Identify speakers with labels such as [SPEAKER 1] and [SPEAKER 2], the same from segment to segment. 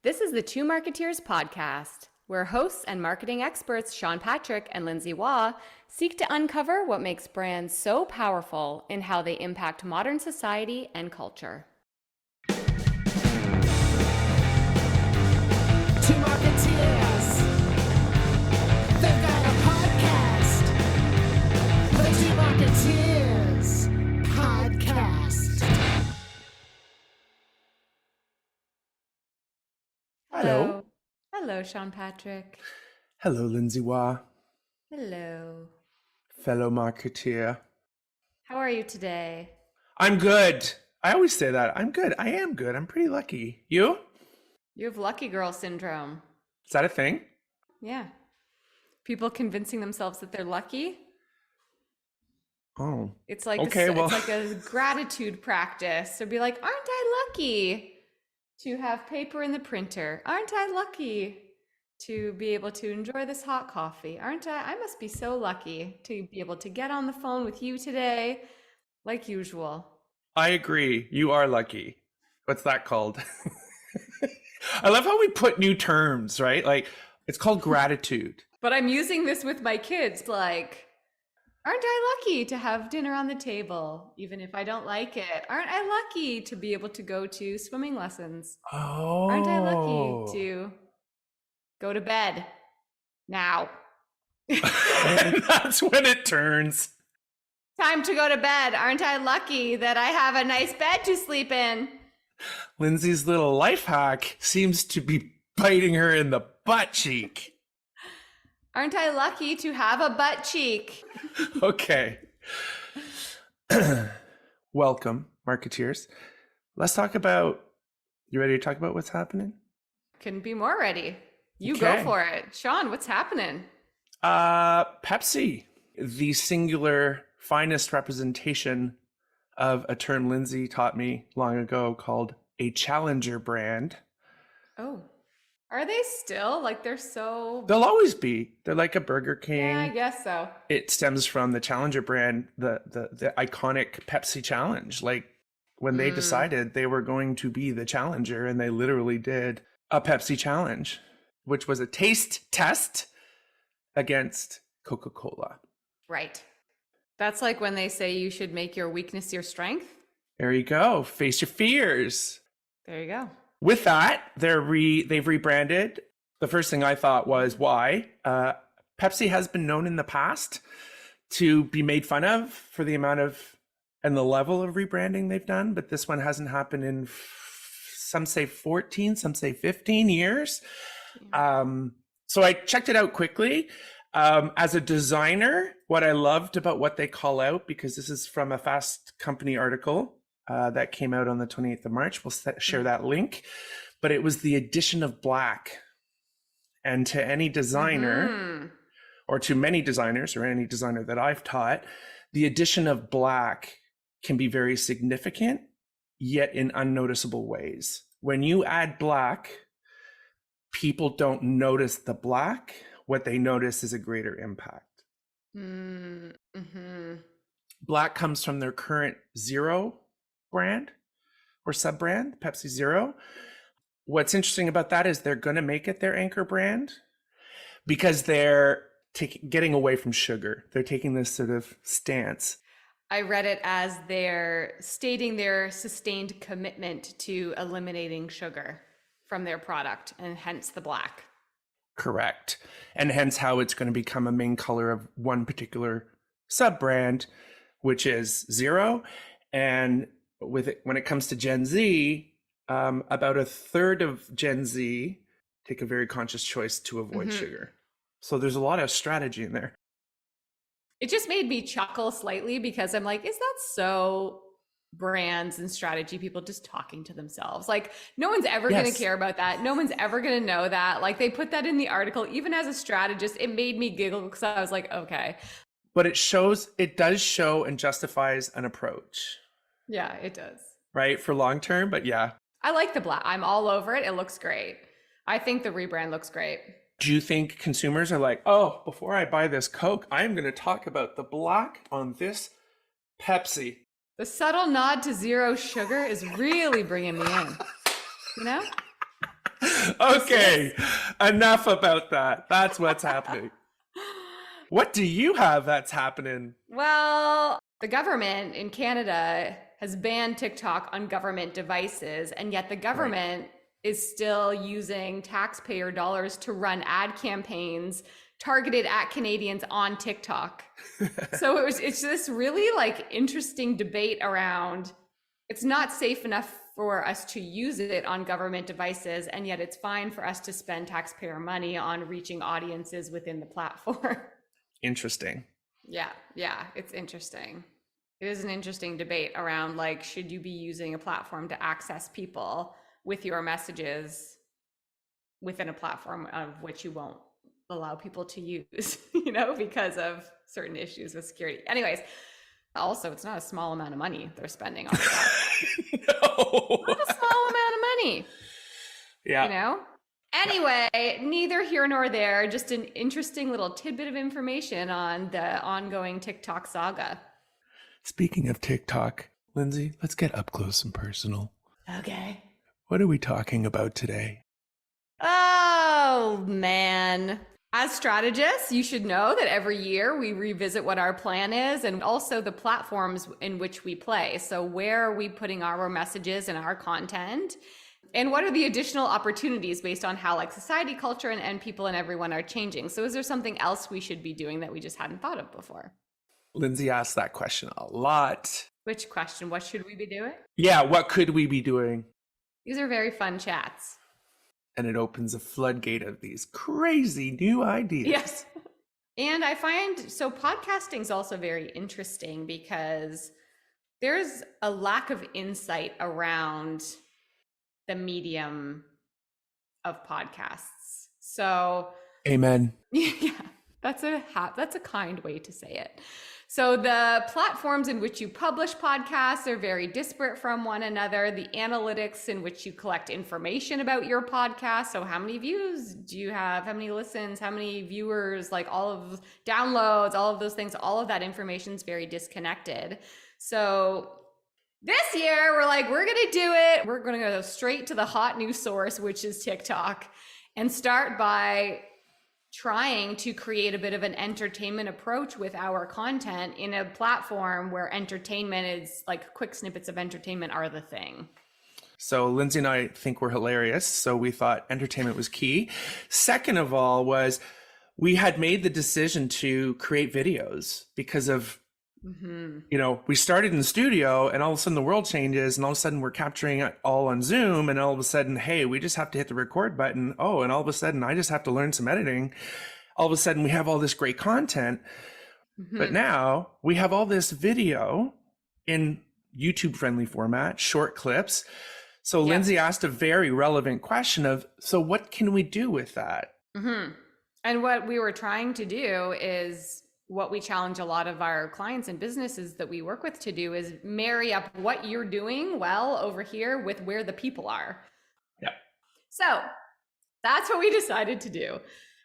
[SPEAKER 1] This is the Two Marketeers podcast, where hosts and marketing experts Sean Patrick and Lindsay Waugh seek to uncover what makes brands so powerful in how they impact modern society and culture.
[SPEAKER 2] Two Marketeers. They've got a podcast. The Two Marketeers Podcast.
[SPEAKER 1] Hello. Hello, Sean Patrick.
[SPEAKER 3] Hello, Lindsay Waugh,
[SPEAKER 1] Hello.
[SPEAKER 3] fellow marketeer.
[SPEAKER 1] How are you today?
[SPEAKER 3] I'm good. I always say that. I'm good. I am good. I'm pretty lucky. You?
[SPEAKER 1] You have lucky girl syndrome.
[SPEAKER 3] Is that a thing?
[SPEAKER 1] Yeah. People convincing themselves that they're lucky.
[SPEAKER 3] Oh.
[SPEAKER 1] It's like
[SPEAKER 3] Okay, well.
[SPEAKER 1] it's like a gratitude practice. So be like, aren't I lucky to have paper in the printer? Aren't I lucky to be able to enjoy this hot coffee? Aren't I must be so lucky to be able to get on the phone with you today like usual.
[SPEAKER 3] I agree. You are lucky. What's that called? I love how we put new terms, right? Like, it's called gratitude.
[SPEAKER 1] But I'm using this with my kids, like, aren't I lucky to have dinner on the table, even if I don't like it? Aren't I lucky to be able to go to swimming lessons?
[SPEAKER 3] Oh.
[SPEAKER 1] Aren't I lucky to go to bed now?
[SPEAKER 3] And that's when it turns.
[SPEAKER 1] Time to go to bed. Aren't I lucky that I have a nice bed to sleep in?
[SPEAKER 3] Lindsay's little life hack seems to be biting her in the butt cheek.
[SPEAKER 1] Aren't I lucky to have a butt cheek?
[SPEAKER 3] Okay. Welcome, marketeers. Let's talk about, you ready to talk about what's happening?
[SPEAKER 1] Couldn't be more ready. You
[SPEAKER 3] Okay.
[SPEAKER 1] go for it. Sean, what's happening?
[SPEAKER 3] Pepsi, the singular finest representation of a term Lindsay taught me long ago called a challenger brand.
[SPEAKER 1] Oh, are they still? Like they're so...
[SPEAKER 3] They'll always be. They're like a Burger King.
[SPEAKER 1] Yeah, I guess so.
[SPEAKER 3] It stems from the challenger brand, the iconic Pepsi challenge. Like when they decided they were going to be the challenger, and they literally did a Pepsi challenge, which was a taste test against Coca-Cola.
[SPEAKER 1] Right. That's like when they say you should make your weakness your strength.
[SPEAKER 3] There you go. Face your fears.
[SPEAKER 1] There you go.
[SPEAKER 3] With that, they've rebranded. The first thing I thought was, why? Pepsi has been known in the past to be made fun of for the amount of and the level of rebranding they've done, but this one hasn't happened in some say 14, some say 15 years. So I checked it out quickly. As a designer, what I loved about what they call out, because this is from a Fast Company article that came out on the 28th of March. We'll share that link. But it was the addition of black. And to any designer, or to many designers, or any designer that I've taught, the addition of black can be very significant, yet in unnoticeable ways. When you add black, people don't notice the black. What they notice is a greater impact. Black comes from their current Zero brand or sub-brand, Pepsi Zero. What's interesting about that is they're going to make it their anchor brand because they're getting away from sugar. They're taking this sort of stance.
[SPEAKER 1] I read it as they're stating their sustained commitment to eliminating sugar from their product, and hence the black.
[SPEAKER 3] Correct. And hence how it's going to become a main color of one particular sub-brand, which is Zero. And when it comes to Gen Z, about a third of Gen Z take a very conscious choice to avoid sugar. So there's a lot of strategy in there.
[SPEAKER 1] It just made me chuckle slightly because I'm like, is that so brands and strategy people just talking to themselves? Like, no one's ever going to care about that. No one's ever going to know that. Like, they put that in the article. Even as a strategist, it made me giggle because I was like, okay.
[SPEAKER 3] But it does show and justifies an approach.
[SPEAKER 1] Yeah, it does.
[SPEAKER 3] Right? For long term, but yeah.
[SPEAKER 1] I like the black. I'm all over it. It looks great. I think the rebrand looks great.
[SPEAKER 3] Do you think consumers are like, oh, before I buy this Coke, I'm going to talk about the black on this Pepsi?
[SPEAKER 1] The subtle nod to zero sugar is really bringing me in. You know?
[SPEAKER 3] Okay, enough about that. That's what's happening. What do you have that's happening?
[SPEAKER 1] Well, the government in Canada has banned TikTok on government devices, and yet the government is still using taxpayer dollars to run ad campaigns targeted at Canadians on TikTok. So it's this really like interesting debate around it's not safe enough for us to use it on government devices, and yet it's fine for us to spend taxpayer money on reaching audiences within the platform.
[SPEAKER 3] Interesting.
[SPEAKER 1] Yeah, it's interesting. It is an interesting debate around like, should you be using a platform to access people with your messages within a platform of which you won't allow people to use, because of certain issues with security. Anyways, also, it's not a small amount of money they're spending on that.
[SPEAKER 3] No.
[SPEAKER 1] Not a small amount of money.
[SPEAKER 3] Yeah.
[SPEAKER 1] Anyway, neither here nor there, just an interesting little tidbit of information on the ongoing TikTok saga.
[SPEAKER 3] Speaking of TikTok, Lindsay, let's get up close and personal.
[SPEAKER 1] Okay.
[SPEAKER 3] What are we talking about today?
[SPEAKER 1] Oh, man. As strategists, you should know that every year we revisit what our plan is and also the platforms in which we play. So where are we putting our messages and our content? And what are the additional opportunities based on how like society, culture, and people and everyone are changing? So is there something else we should be doing that we just hadn't thought of before?
[SPEAKER 3] Lindsay asked that question a lot.
[SPEAKER 1] Which question? What should we be doing?
[SPEAKER 3] Yeah, what could we be doing?
[SPEAKER 1] These are very fun chats.
[SPEAKER 3] And it opens a floodgate of these crazy new ideas.
[SPEAKER 1] Yes. And I find, so podcasting is also very interesting because there's a lack of insight around the medium of podcasts. So
[SPEAKER 3] Amen.
[SPEAKER 1] yeah, that's a kind way to say it. So the platforms in which you publish podcasts are very disparate from one another. The analytics in which you collect information about your podcast. So how many views do you have? How many listens? How many viewers? Like all of downloads, all of those things, all of that information is very disconnected. So this year we're like, we're going to do it. We're going to go straight to the hot new source, which is TikTok, and start by trying to create a bit of an entertainment approach with our content in a platform where entertainment is like quick snippets of entertainment are the thing.
[SPEAKER 3] So Lindsay and I think we're hilarious. So we thought entertainment was key. Second of all was we had made the decision to create videos because of, we started in the studio and all of a sudden the world changes and all of a sudden we're capturing it all on Zoom and all of a sudden, hey, we just have to hit the record button. Oh, and all of a sudden I just have to learn some editing. All of a sudden we have all this great content. But now we have all this video in YouTube friendly format, short clips. So Lindsay asked a very relevant question of, so what can we do with that?
[SPEAKER 1] And what we were trying to do is what we challenge a lot of our clients and businesses that we work with to do is marry up what you're doing well over here with where the people are.
[SPEAKER 3] Yeah.
[SPEAKER 1] So that's what we decided to do.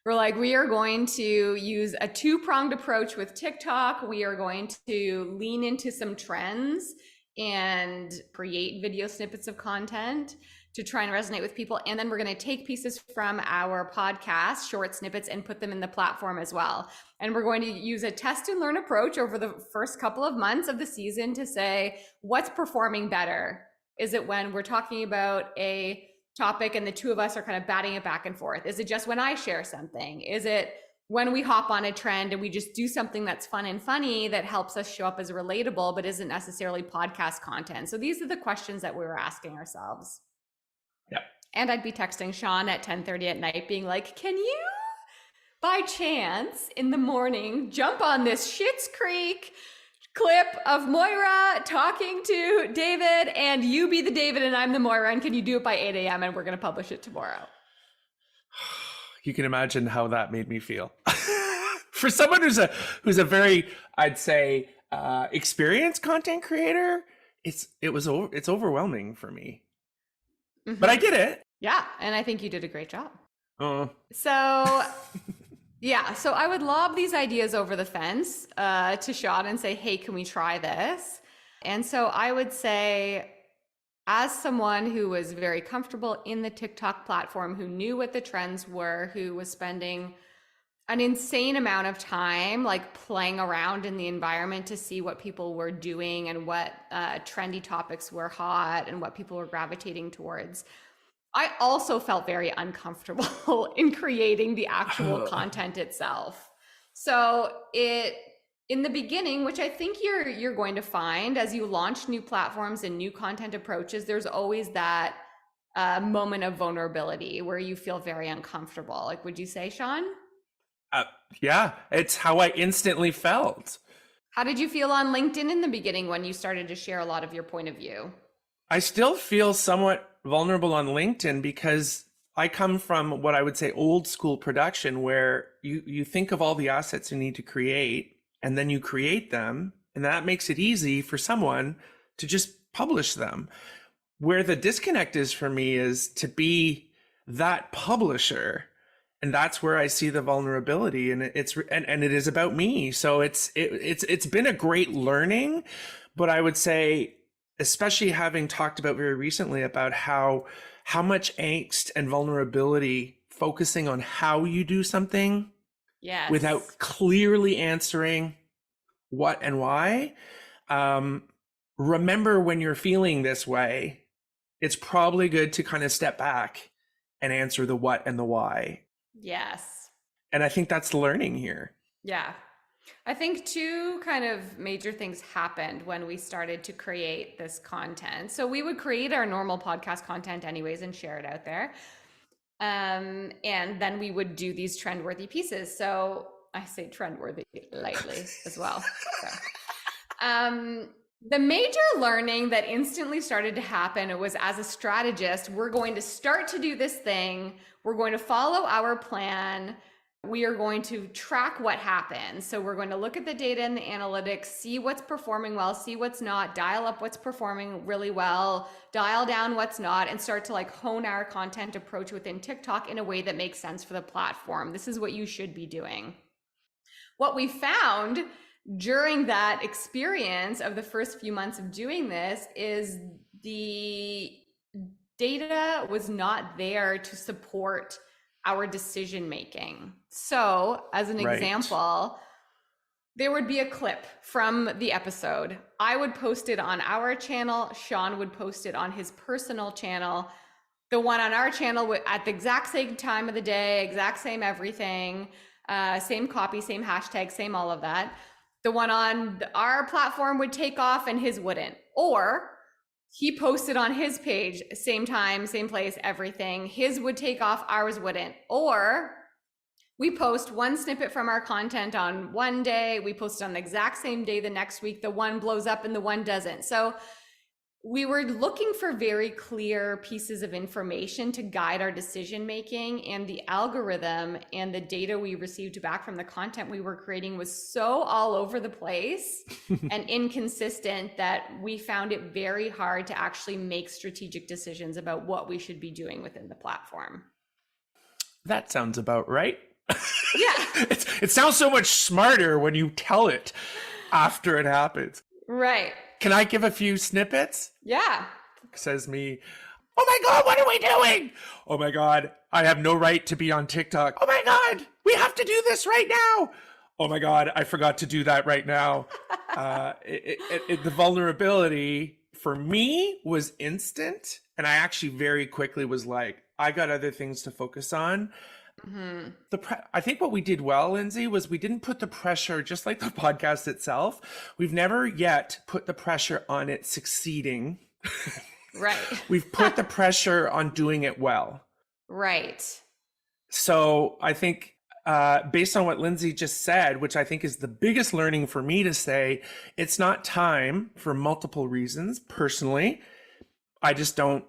[SPEAKER 1] We're like, we are going to use a two-pronged approach with TikTok. We are going to lean into some trends and create video snippets of content to try and resonate with people. And then we're going to take pieces from our podcast, short snippets, and put them in the platform as well. And we're going to use a test and learn approach over the first couple of months of the season to say, what's performing better? Is it when we're talking about a topic and the two of us are kind of batting it back and forth? Is it just when I share something? Is it when we hop on a trend and we just do something that's fun and funny that helps us show up as relatable, but isn't necessarily podcast content? So these are the questions that we were asking ourselves.
[SPEAKER 3] Yeah.
[SPEAKER 1] And I'd be texting Sean at 10:30 at night being like, can you, by chance, in the morning, jump on this Schitt's Creek clip of Moira talking to David and you be the David and I'm the Moira, and can you do it by 8 a.m. and we're going to publish it tomorrow?
[SPEAKER 3] You can imagine how that made me feel. For someone who's a very, I'd say, experienced content creator, it's overwhelming for me. But I did it.
[SPEAKER 1] Yeah, and I think you did a great job.
[SPEAKER 3] So
[SPEAKER 1] yeah, so I would lob these ideas over the fence to Sean and say, hey, can we try this? And so I would say as someone who was very comfortable in the TikTok platform, who knew what the trends were, who was spending an insane amount of time like playing around in the environment to see what people were doing and what trendy topics were hot and what people were gravitating towards, I also felt very uncomfortable in creating the actual content itself. So in the beginning, which I think you're going to find as you launch new platforms and new content approaches, there's always that moment of vulnerability where you feel very uncomfortable. Like, would you say, Sean?
[SPEAKER 3] Yeah, it's how I instantly felt.
[SPEAKER 1] How did you feel on LinkedIn in the beginning when you started to share a lot of your point of view?
[SPEAKER 3] I still feel somewhat vulnerable on LinkedIn because I come from what I would say old school production, where you think of all the assets you need to create and then you create them, and that makes it easy for someone to just publish them. Where the disconnect is for me is to be that publisher. And that's where I see the vulnerability, and it is about me. So it's been a great learning, but I would say, especially having talked about very recently about how much angst and vulnerability focusing on how you do something,
[SPEAKER 1] yes,
[SPEAKER 3] without clearly answering what and why. Remember, when you're feeling this way, it's probably good to kind of step back and answer the what and the why.
[SPEAKER 1] Yes.
[SPEAKER 3] And I think that's the learning here.
[SPEAKER 1] Yeah. I think two kind of major things happened when we started to create this content. So we would create our normal podcast content anyways and share it out there. And then we would do these trend-worthy pieces. So I say trend-worthy lightly as well. So, the major learning that instantly started to happen was, as a strategist, we're going to start to do this thing. We're going to follow our plan. We are going to track what happens. So we're going to look at the data and the analytics, see what's performing well, see what's not, dial up what's performing really well, dial down what's not, and start to like hone our content approach within TikTok in a way that makes sense for the platform. This is what you should be doing. What we found during that experience of the first few months of doing this is the data was not there to support our decision making. So, as an example, there would be a clip from the episode. I would post it on our channel. Sean would post it on his personal channel. The one on our channel would, at the exact same time of the day, exact same everything, same copy, same hashtag, same all of that. The one on our platform would take off and his wouldn't. Or he posted on his page, same time, same place, everything. His would take off, ours wouldn't. Or we post one snippet from our content on one day, we post it on the exact same day the next week, the one blows up and the one doesn't. So we were looking for very clear pieces of information to guide our decision making, and the algorithm and the data we received back from the content we were creating was so all over the place and inconsistent that we found it very hard to actually make strategic decisions about what we should be doing within the platform.
[SPEAKER 3] That sounds about right.
[SPEAKER 1] Yeah.
[SPEAKER 3] It sounds so much smarter when you tell it after it happens.
[SPEAKER 1] Right.
[SPEAKER 3] Can I give a few snippets?
[SPEAKER 1] Yeah.
[SPEAKER 3] Says me, oh my God, what are we doing? Oh my God, I have no right to be on TikTok. Oh my God, we have to do this right now. Oh my God, I forgot to do that right now. The vulnerability for me was instant. And I actually very quickly was like, I got other things to focus on. Mm-hmm. I think what we did well, Lindsay, was we didn't put the pressure, just like the podcast itself. We've never yet put the pressure on it succeeding.
[SPEAKER 1] Right.
[SPEAKER 3] We've put the pressure on doing it well.
[SPEAKER 1] Right.
[SPEAKER 3] So I think based on what Lindsay just said, which I think is the biggest learning for me to say, it's not time for multiple reasons. Personally, I don't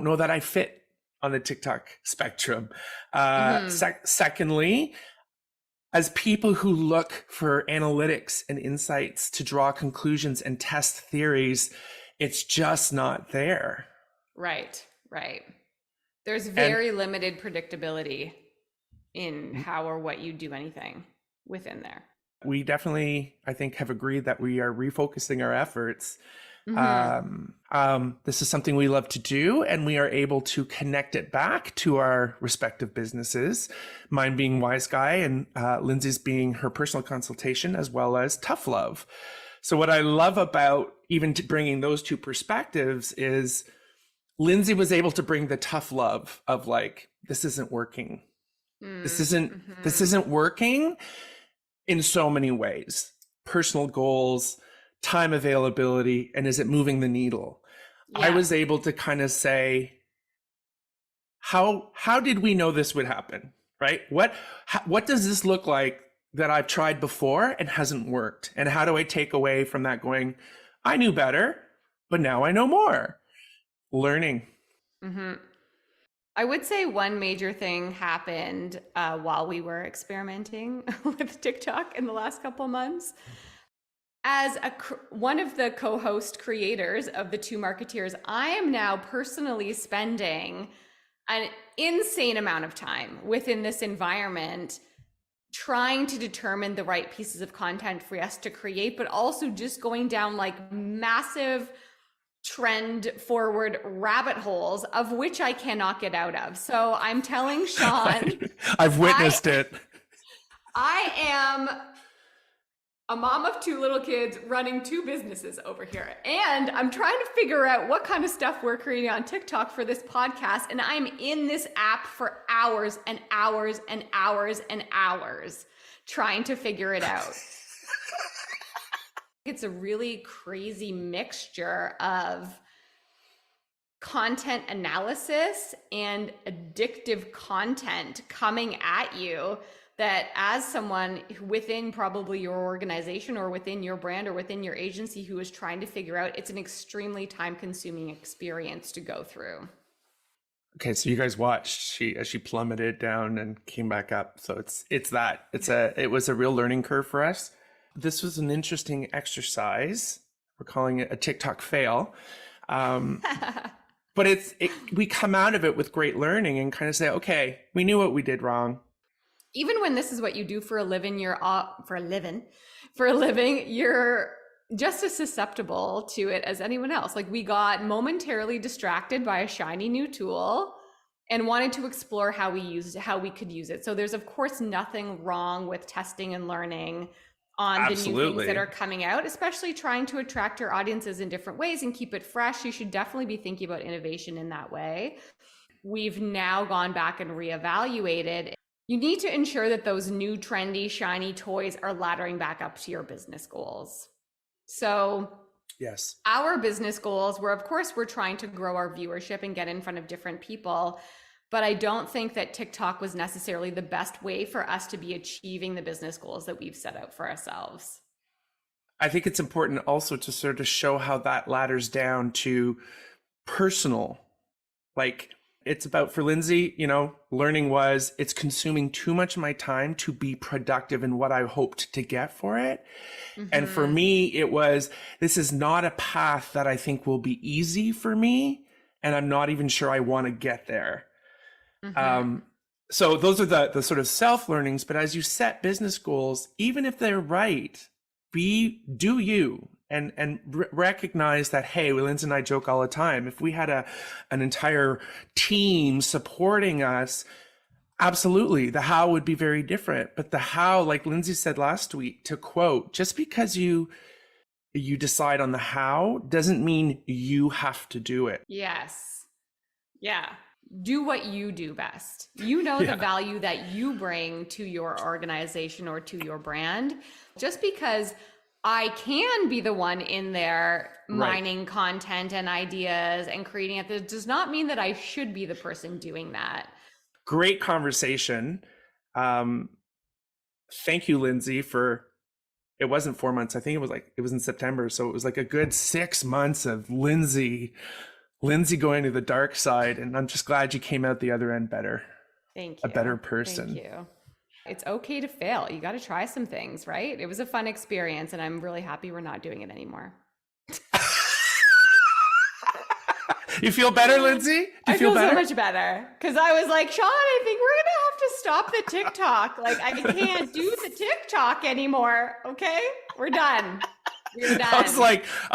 [SPEAKER 3] know that I fit on the TikTok spectrum. Secondly, as people who look for analytics and insights to draw conclusions and test theories, it's just not there.
[SPEAKER 1] Right. There's very limited predictability in how or what you do anything within there.
[SPEAKER 3] We definitely, I think, have agreed that we are refocusing our efforts This is something we love to do, and we are able to connect it back to our respective businesses. Mine being Wise Guy, and Lindsay's being her personal consultation, as well as Tough Love. So what I love about even bringing those two perspectives is Lindsay was able to bring the tough love of like, this isn't working. This isn't working in so many ways. Personal goals, time availability, and is it moving the needle?
[SPEAKER 1] Yeah.
[SPEAKER 3] I was able to kind of say, how did we know this would happen, right? What does this look like that I've tried before and hasn't worked? And how do I take away from that going, I knew better, but now I know more? Learning.
[SPEAKER 1] I would say one major thing happened while we were experimenting with TikTok in the last couple of months. As one of the co-host creators of the Two Marketeers, I am now personally spending an insane amount of time within this environment trying to determine the right pieces of content for us to create, but also just going down like massive trend forward rabbit holes of which I cannot get out of. So I'm telling Sean,
[SPEAKER 3] I've witnessed it.
[SPEAKER 1] I am a mom of two little kids running two businesses over here. And I'm trying to figure out what kind of stuff we're creating on TikTok for this podcast. And I'm in this app for hours and hours and hours and hours trying to figure it out. It's a really crazy mixture of content analysis and addictive content coming at you that as someone within probably your organization or within your brand or within your agency who is trying to figure out, it's an extremely time-consuming experience to go through.
[SPEAKER 3] Okay, so you guys watched as she plummeted down and came back up. So it was a real learning curve for us. This was an interesting exercise. We're calling it a TikTok fail. But we come out of it with great learning and kind of say, okay, we knew what we did wrong.
[SPEAKER 1] Even when this is what you do for a living, you're just as susceptible to it as anyone else. Like we got momentarily distracted by a shiny new tool and wanted to explore how we could use it. So there's of course nothing wrong with testing and learning on the new things that are coming out, especially trying to attract your audiences in different ways and keep it fresh. You should definitely be thinking about innovation in that way. We've now gone back and reevaluated. You need to ensure that those new trendy, shiny toys are laddering back up to your business goals. So
[SPEAKER 3] yes,
[SPEAKER 1] our business goals were, of course, we're trying to grow our viewership and get in front of different people. But I don't think that TikTok was necessarily the best way for us to be achieving the business goals that we've set out for ourselves.
[SPEAKER 3] I think it's important also to sort of show how that ladders down to personal. Like it's about, for Lindsay, learning was it's consuming too much of my time to be productive in what I hoped to get for it. And for me, it was, this is not a path that I think will be easy for me. And I'm not even sure I want to get there. So those are the sort of self-learnings, but as you set business goals, even if they're right, do you and recognize that, hey, Lindsay and I joke all the time. If we had an entire team supporting us, absolutely, the how would be very different. But the how, like Lindsay said last week, to quote, just because you decide on the how doesn't mean you have to do it.
[SPEAKER 1] Yes. Yeah. Do what you do best. The value that you bring to your organization or to your brand. Just because I can be the one in there mining content and ideas and creating it, that does not mean that I should be the person doing that.
[SPEAKER 3] Great conversation. Thank you, Lindsay, it wasn't 4 months. I think it was in September. So it was like a good 6 months of Lindsay going to the dark side, and I'm just glad you came out the other end better.
[SPEAKER 1] Thank you.
[SPEAKER 3] A better person.
[SPEAKER 1] Thank you. It's okay to fail. You got to try some things, right? It was a fun experience, and I'm really happy we're not doing it anymore.
[SPEAKER 3] You feel better, Lindsay?
[SPEAKER 1] I feel so much better because I was like, Sean, I think we're gonna have to stop the TikTok. Like, I can't do the TikTok anymore. Okay, we're done. We're done.
[SPEAKER 3] I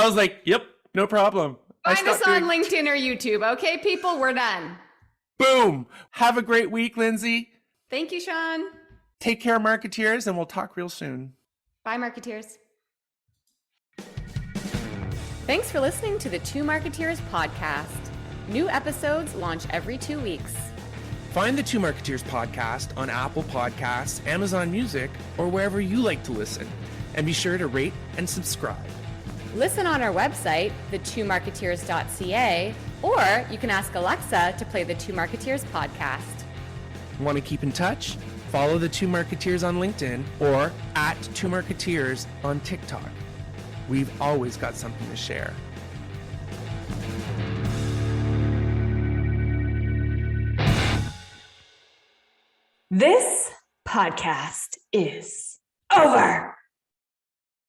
[SPEAKER 3] was like, yep. No problem.
[SPEAKER 1] Find us on LinkedIn or YouTube. Okay, people, we're done.
[SPEAKER 3] Boom. Have a great week, Lindsay.
[SPEAKER 1] Thank you, Sean.
[SPEAKER 3] Take care, marketeers, and we'll talk real soon.
[SPEAKER 1] Bye, marketeers. Thanks for listening to the Two Marketeers podcast. New episodes launch every 2 weeks.
[SPEAKER 3] Find the Two Marketeers podcast on Apple Podcasts, Amazon Music, or wherever you like to listen. And be sure to rate and subscribe.
[SPEAKER 1] Listen on our website, thetwomarketeers.ca, or you can ask Alexa to play the Two Marketeers podcast.
[SPEAKER 3] Want to keep in touch? Follow the Two Marketeers on LinkedIn or at Two Marketeers on TikTok. We've always got something to share.
[SPEAKER 4] This podcast is over.